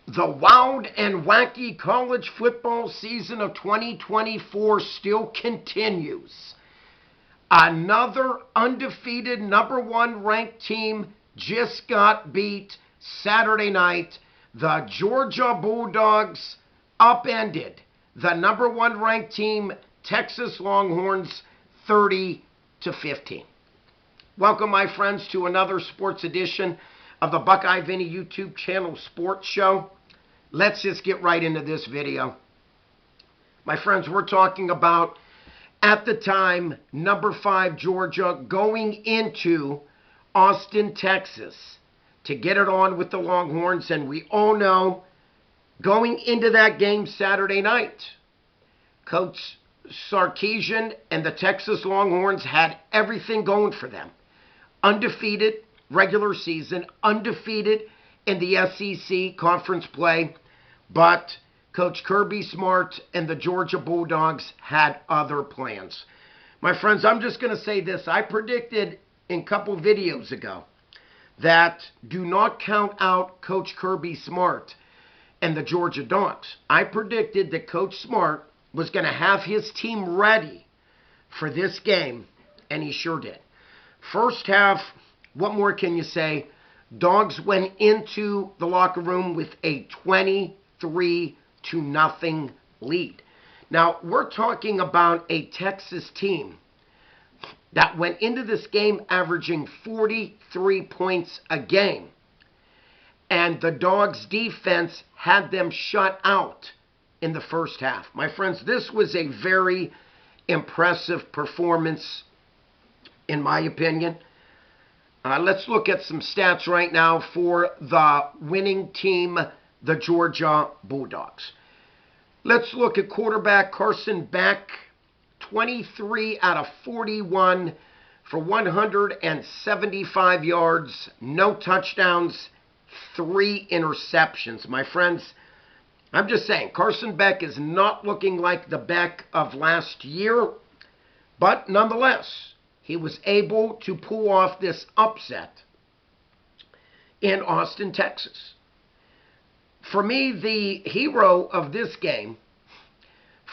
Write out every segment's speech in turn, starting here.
The wild and wacky college football season of 2024 still continues. Another undefeated number one ranked team just got beat Saturday night. The Georgia Bulldogs upended the number one ranked team, Texas Longhorns, 30-15. Welcome, my friends, to another sports edition of the Buckeye Vinny YouTube channel sports show. Let's just get right into this video. My friends, we're talking about, at the time, number 5 Georgia going into Austin, Texas to get it on with the Longhorns. And we all know, going into that game Saturday night, Coach Sarkisian and the Texas Longhorns had everything going for them. Undefeated regular season, undefeated in the SEC conference play, but Coach Kirby Smart and the Georgia Bulldogs had other plans. My friends, I'm just going to say this. I predicted in a couple videos ago that do not count out Coach Kirby Smart and the Georgia Dawgs. I predicted that Coach Smart was going to have his team ready for this game, and he sure did. First half, what more can you say? Dawgs went into the locker room with a 23-0 lead. Now, we're talking about a Texas team that went into this game averaging 43 points a game. And the Dawgs defense had them shut out in the first half. My friends, this was a very impressive performance, in my opinion. Let's look at some stats right now for the winning team, the Georgia Bulldogs. Let's look at quarterback Carson Beck, 23 out of 41 for 175 yards, no touchdowns, 3 interceptions. My friends, I'm just saying, Carson Beck is not looking like the Beck of last year, but nonetheless, he was able to pull off this upset in Austin, Texas. For me, the hero of this game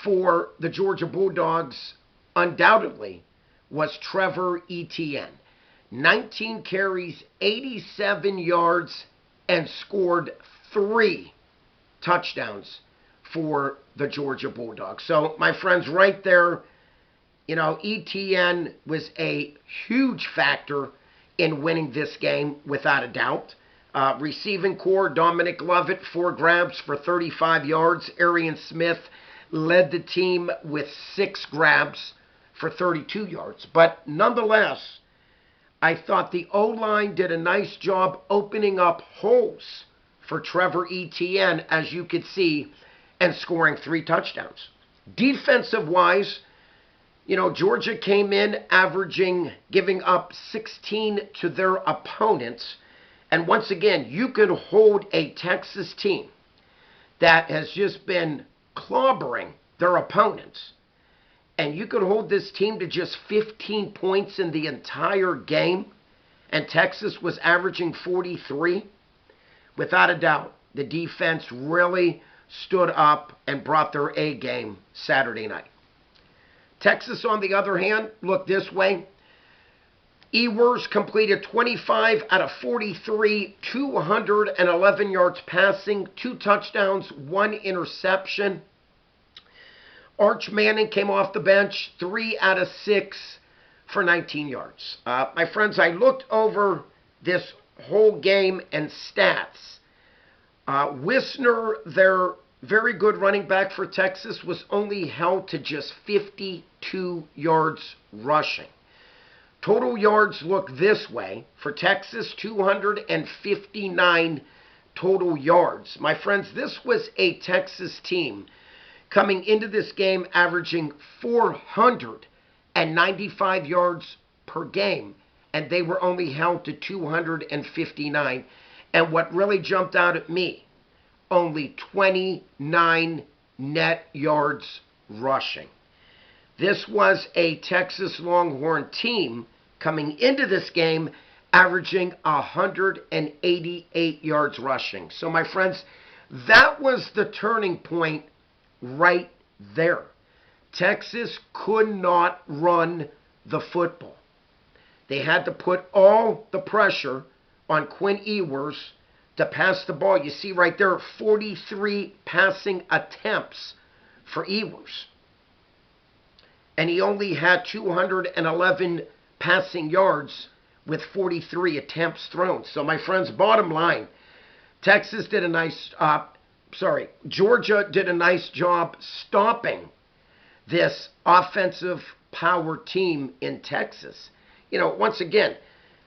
for the Georgia Bulldogs undoubtedly was Trevor Etienne. 19 carries, 87 yards, and scored 3 touchdowns for the Georgia Bulldogs. So, my friends, right there, you know, Etienne was a huge factor in winning this game, without a doubt. Receiving core, Dominic Lovett, 4 grabs for 35 yards. Arian Smith led the team with 6 grabs for 32 yards. But nonetheless, I thought the O-line did a nice job opening up holes for Trevor Etienne, as you could see, and scoring 3 touchdowns. Defensive-wise, you know, Georgia came in giving up 16 to their opponents. And once again, you could hold a Texas team that has just been clobbering their opponents, and you could hold this team to just 15 points in the entire game, and Texas was averaging 43. Without a doubt, the defense really stood up and brought their A game Saturday night. Texas, on the other hand, looked this way. Ewers completed 25 out of 43, 211 yards passing, 2 touchdowns, 1 interception. Arch Manning came off the bench, 3 out of 6 for 19 yards. My friends, I looked over this whole game and stats. Wisner, their very good running back for Texas, was only held to just 52 yards rushing. Total yards look this way. For Texas, 259 total yards. My friends, this was a Texas team coming into this game averaging 495 yards per game, and they were only held to 259. And what really jumped out at me, only 29 net yards rushing. This was a Texas Longhorn team coming into this game averaging 188 yards rushing. So, my friends, That was the turning point right there. Texas could not run the football. They had to put all the pressure on Quinn Ewers to pass the ball. You see right there, 43 passing attempts for Ewers. And he only had 211 passing yards with 43 attempts thrown. So, my friends, bottom line, Georgia did a nice job stopping this offensive power team in Texas. You know, once again,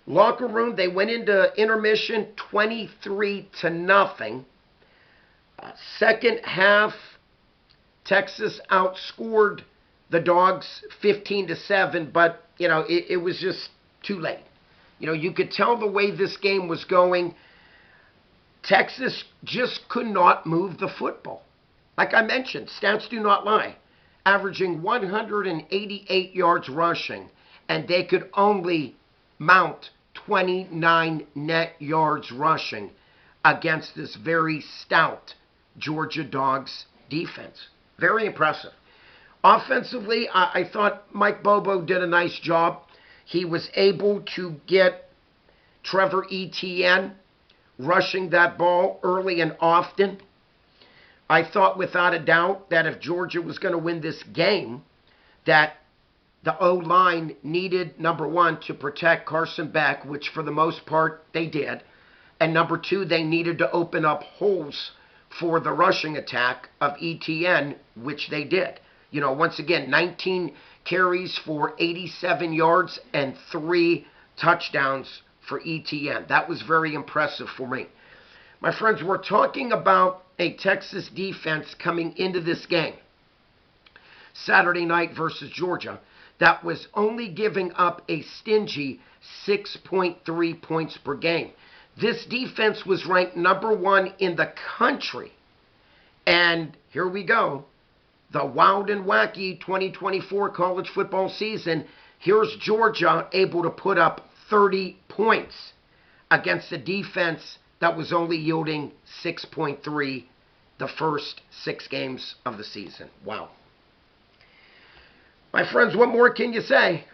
locker room, they went into intermission 23-0. Second half, Texas outscored the Dawgs 15-7, but, you know, it was just too late. You know, you could tell the way this game was going. Texas just could not move the football. Like I mentioned, stats do not lie. Averaging 188 yards rushing, and they could only mount 29 net yards rushing against this very stout Georgia Dawgs defense. Very impressive. Offensively, I thought Mike Bobo did a nice job. He was able to get Trevor Etienne rushing that ball early and often. I thought without a doubt that if Georgia was going to win this game, that the O-line needed, number one, to protect Carson Beck, which for the most part they did. And number two, they needed to open up holes for the rushing attack of Etienne, which they did. You know, once again, 19 carries for 87 yards and 3 touchdowns for Etienne. That was very impressive for me. My friends, we're talking about a Texas defense coming into this game, Saturday night versus Georgia, that was only giving up a stingy 6.3 points per game. This defense was ranked number 1 in the country. And here we go. The wild and wacky 2024 college football season. Here's Georgia able to put up 30 points against a defense that was only yielding 6.3 the first 6 games of the season. Wow. My friends, what more can you say?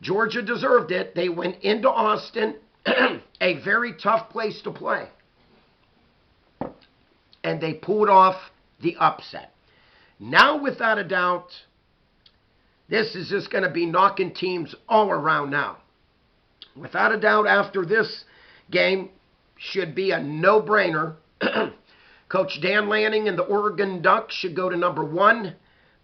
Georgia deserved it. They went into Austin, a very tough place to play, and they pulled off the upset. Now, without a doubt, this is just going to be knocking teams all around now. Without a doubt, after this game, should be a no-brainer. Coach Dan Lanning and the Oregon Ducks should go to number 1.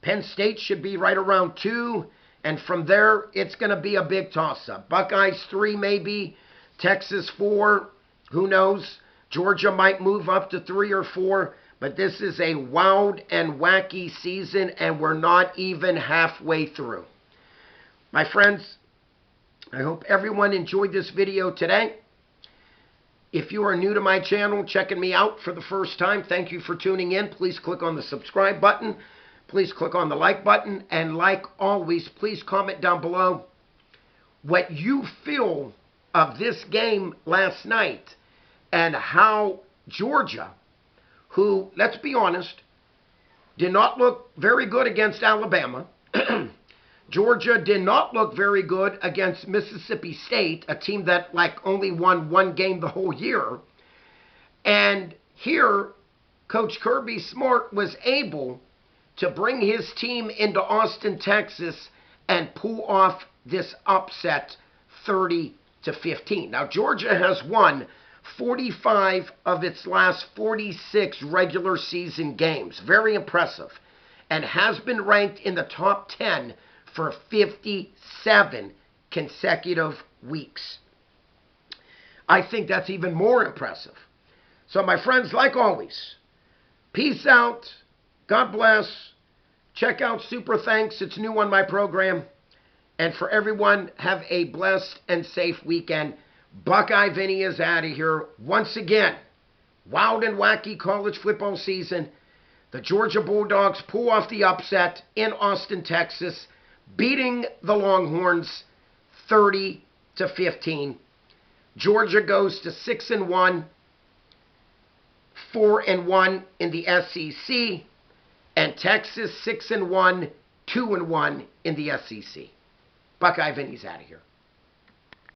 Penn State should be right around 2. And from there, it's going to be a big toss-up. Buckeyes 3 maybe, Texas 4, who knows? Georgia might move up to 3 or 4. But this is a wild and wacky season, and we're not even halfway through. My friends, I hope everyone enjoyed this video today. If you are new to my channel, checking me out for the first time, thank you for tuning in. Please click on the subscribe button. Please click on the like button. And like always, please comment down below what you feel of this game last night and how Georgia, who, let's be honest, did not look very good against Alabama. Georgia did not look very good against Mississippi State, a team that only won 1 game the whole year. And here, Coach Kirby Smart was able to bring his team into Austin, Texas, and pull off this upset 30-15. Now, Georgia has won 45 of its last 46 regular season games. Very impressive. And has been ranked in the top 10 for 57 consecutive weeks. I think that's even more impressive. So, my friends, like always, peace out. God bless. Check out Super Thanks. It's new on my program. And for everyone, have a blessed and safe weekend. Buckeye Vinny is out of here. Once again, wild and wacky college football season. The Georgia Bulldogs pull off the upset in Austin, Texas, beating the Longhorns 30-15. Georgia goes to 6-1, 4-1 in the SEC, and Texas 6-1, 2-1 in the SEC. Buckeye Vinny's out of here.